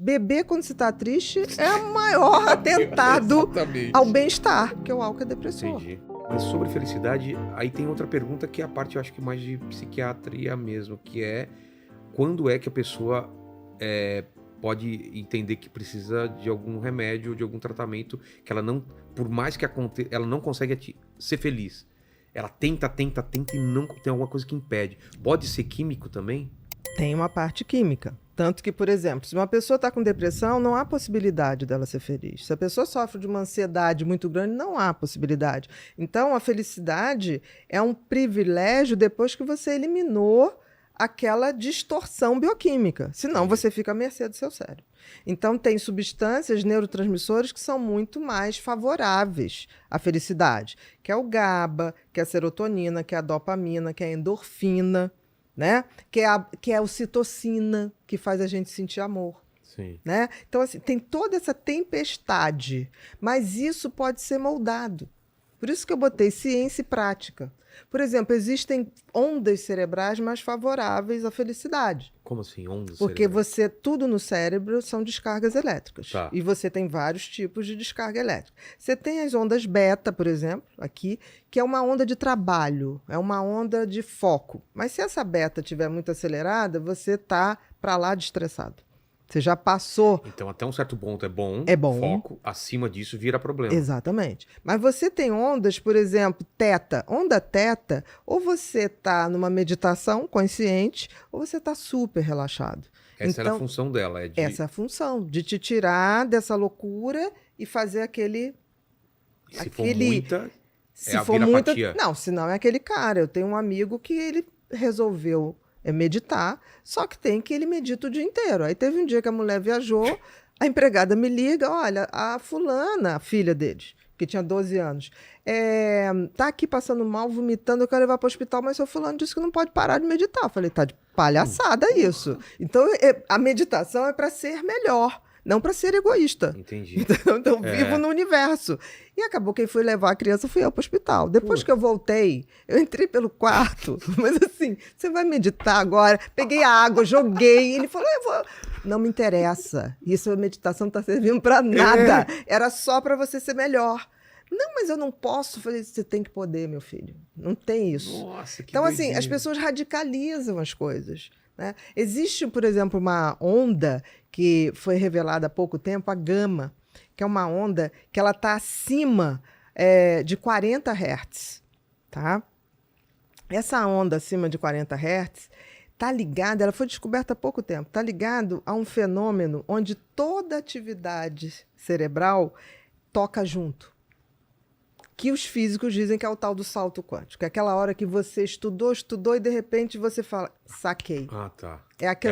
Beber quando você está triste é o maior atentado Exatamente. ao bem-estar, porque o álcool é depressor. Entendi. Mas sobre felicidade, aí tem outra pergunta que é a parte, eu acho que mais de psiquiatria mesmo, que é quando é que a pessoa pode entender que precisa de algum remédio, de algum tratamento, que ela não, por mais que aconteça, ela não consegue ser feliz. Ela tenta e não tem alguma coisa que impede. Pode ser químico também? Tem uma parte química. Tanto que, por exemplo, se uma pessoa está com depressão, não há possibilidade dela ser feliz. Se a pessoa sofre de uma ansiedade muito grande, não há possibilidade. Então, a felicidade é um privilégio depois que você eliminou aquela distorção bioquímica. Senão, você fica à mercê do seu cérebro. Então, tem substâncias, neurotransmissores, que são muito mais favoráveis à felicidade, que é o GABA, que é a serotonina, que é a dopamina, que é a endorfina, né? Que é a ocitocina, que faz a gente sentir amor. Sim. Né? Então, assim, tem toda essa tempestade, mas isso pode ser moldado. Por isso que eu botei ciência e prática. Por exemplo, existem ondas cerebrais mais favoráveis à felicidade. Como assim, ondas Porque cerebrais? tudo no cérebro são descargas elétricas. Tá. E você tem vários tipos de descarga elétrica. Você tem as ondas beta, por exemplo, aqui, que é uma onda de trabalho, é uma onda de foco. Mas se essa beta estiver muito acelerada, você está para lá de estressado. Você já passou. Então, até um certo ponto é bom. Foco, acima disso vira problema. Exatamente. Mas você tem ondas, por exemplo, teta. Onda teta, ou você está numa meditação consciente, ou você está super relaxado. Essa era a função dela. Essa é a função, de te tirar dessa loucura e fazer aquele... Se for muita, se for muita, não, senão é aquele cara. Eu tenho um amigo que ele resolveu meditar, só que tem que ele medita o dia inteiro. Aí teve um dia que a mulher viajou, a empregada me liga, olha, a fulana, a filha deles, que tinha 12 anos, tá aqui passando mal, vomitando, eu quero levar para o hospital, mas seu fulano disse que não pode parar de meditar. Eu falei, tá de palhaçada isso. Então, a meditação é para ser melhor, não para ser egoísta. Entendi. Então, vivo no universo. E acabou quem foi levar a criança fui eu para o hospital. Depois que eu voltei, eu entrei pelo quarto, mas assim, você vai meditar agora? Peguei a água, joguei, ele falou, eu vou... Não me interessa, isso a meditação não está servindo para nada, era só para você ser melhor. Não, mas eu não posso. Falei, você tem que poder, meu filho. Não tem isso. Nossa, que então, doideira. assim, as pessoas radicalizam as coisas. Né? Existe, por exemplo, uma onda que foi revelada há pouco tempo, a gama, que é uma onda que ela está acima de 40 Hz. Tá? Essa onda acima de 40 Hz está ligada, ela foi descoberta há pouco tempo, está ligado a um fenômeno onde toda atividade cerebral toca junto. Que os físicos dizem que é o tal do salto quântico. É aquela hora que você estudou e de repente você fala, saquei. Ah, tá.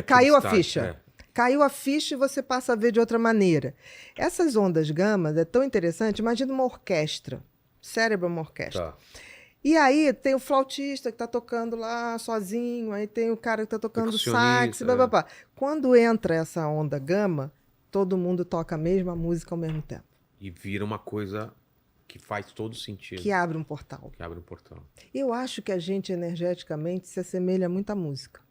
Caiu a ficha. Caiu a ficha e você passa a ver de outra maneira. Essas ondas gamas é tão interessante. Imagina uma orquestra. Cérebro é uma orquestra. Tá. E aí tem o flautista que está tocando lá sozinho, aí tem o cara que está tocando sax, blá. Quando entra essa onda gama, todo mundo toca a mesma música ao mesmo tempo. E vira uma coisa... que faz todo sentido. Que abre um portal. Eu acho que a gente, energeticamente, se assemelha muito à música.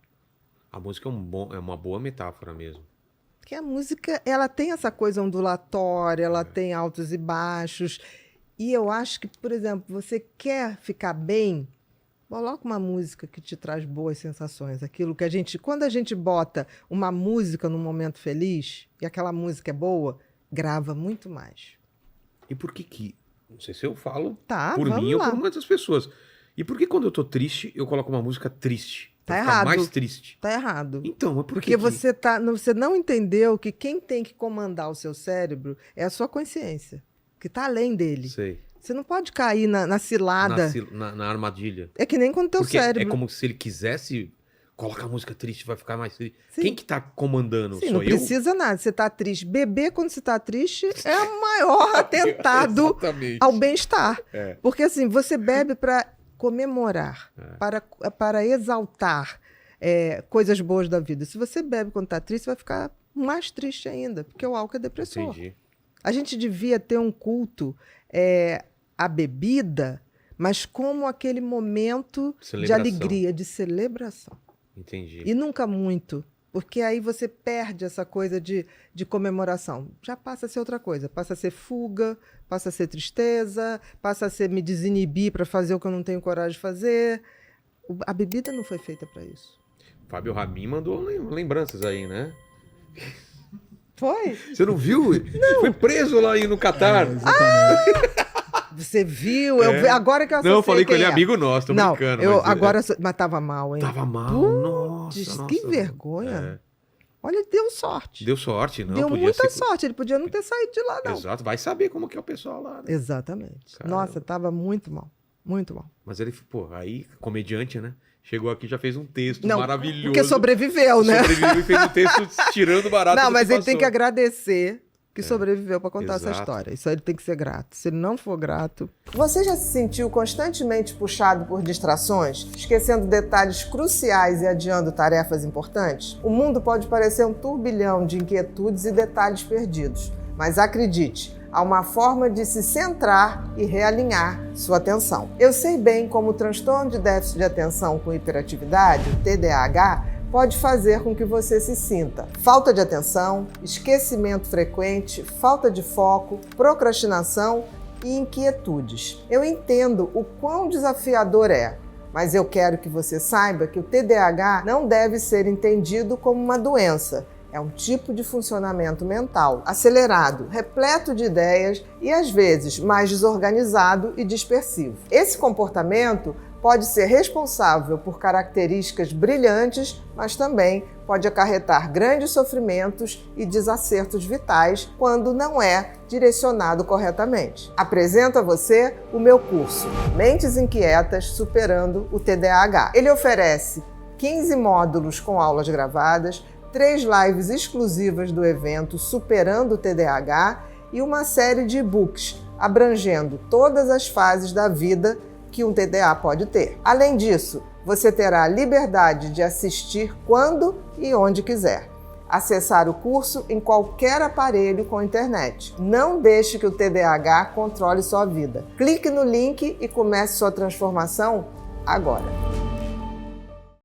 A música é uma boa metáfora mesmo. Porque a música, ela tem essa coisa ondulatória, ela tem altos e baixos. E eu acho que, por exemplo, você quer ficar bem, coloca uma música que te traz boas sensações. Aquilo que quando a gente bota uma música num momento feliz, e aquela música é boa, grava muito mais. E por que... Não sei se eu falo por mim ou por muitas pessoas. E por que quando eu tô triste, eu coloco uma música triste? Tá errado. Mais triste. Tá errado. Então, mas porque você não entendeu que quem tem que comandar o seu cérebro é a sua consciência, que tá além dele. Sei. Você não pode cair na cilada. Na armadilha. É que nem quando teu cérebro... É como se ele quisesse... Coloca a música triste, vai ficar mais triste. Sim. Quem que tá comandando? Sim, não precisa nada. Você tá triste. Beber quando você tá triste é o maior atentado ao bem-estar. Porque assim, você bebe para comemorar, para exaltar coisas boas da vida. Se você bebe quando tá triste, você vai ficar mais triste ainda, porque o álcool é depressor. Entendi. A gente devia ter um culto à bebida, mas como aquele momento de alegria, de celebração. Entendi. E nunca muito Porque aí você perde essa coisa de comemoração. Já passa a ser outra coisa. Passa a ser fuga, passa a ser tristeza, passa a ser me desinibir para fazer o que eu não tenho coragem de fazer. A bebida não foi feita para isso. Fábio Rabin mandou lembranças aí, né? Foi? Você não viu? Não. Foi preso lá no Catar. Você viu? Agora que eu associei. Não, eu falei com ele, amigo nosso, tô brincando. Mas tava mal, hein? Tava mal, nossa. Que vergonha. Olha, deu sorte. Deu sorte, não? Deu muita sorte, ele podia não ter saído de lá, não. Exato, vai saber como que é o pessoal lá, né? Exatamente. Caramba. Nossa, tava muito mal, muito mal. Mas ele, aí, comediante, né? Chegou aqui e já fez um texto maravilhoso. Porque sobreviveu, né? Sobreviveu e fez um texto tirando barato. Não, mas ele tem que agradecer que sobreviveu para contar essa história. Isso aí ele tem que ser grato. Se ele não for grato... Você já se sentiu constantemente puxado por distrações, esquecendo detalhes cruciais e adiando tarefas importantes? O mundo pode parecer um turbilhão de inquietudes e detalhes perdidos, mas acredite, há uma forma de se centrar e realinhar sua atenção. Eu sei bem como o transtorno de déficit de atenção com hiperatividade, o TDAH, pode fazer com que você se sinta falta de atenção, esquecimento frequente, falta de foco, procrastinação e inquietudes. Eu entendo o quão desafiador é, mas eu quero que você saiba que o TDAH não deve ser entendido como uma doença. É um tipo de funcionamento mental acelerado, repleto de ideias e, às vezes, mais desorganizado e dispersivo. Esse comportamento pode ser responsável por características brilhantes, mas também pode acarretar grandes sofrimentos e desacertos vitais quando não é direcionado corretamente. Apresento a você o meu curso Mentes Inquietas Superando o TDAH. Ele oferece 15 módulos com aulas gravadas, 3 lives exclusivas do evento Superando o TDAH e uma série de e-books abrangendo todas as fases da vida que um TDA pode ter. Além disso, você terá a liberdade de assistir quando e onde quiser. Acessar o curso em qualquer aparelho com internet. Não deixe que o TDAH controle sua vida. Clique no link e comece sua transformação agora.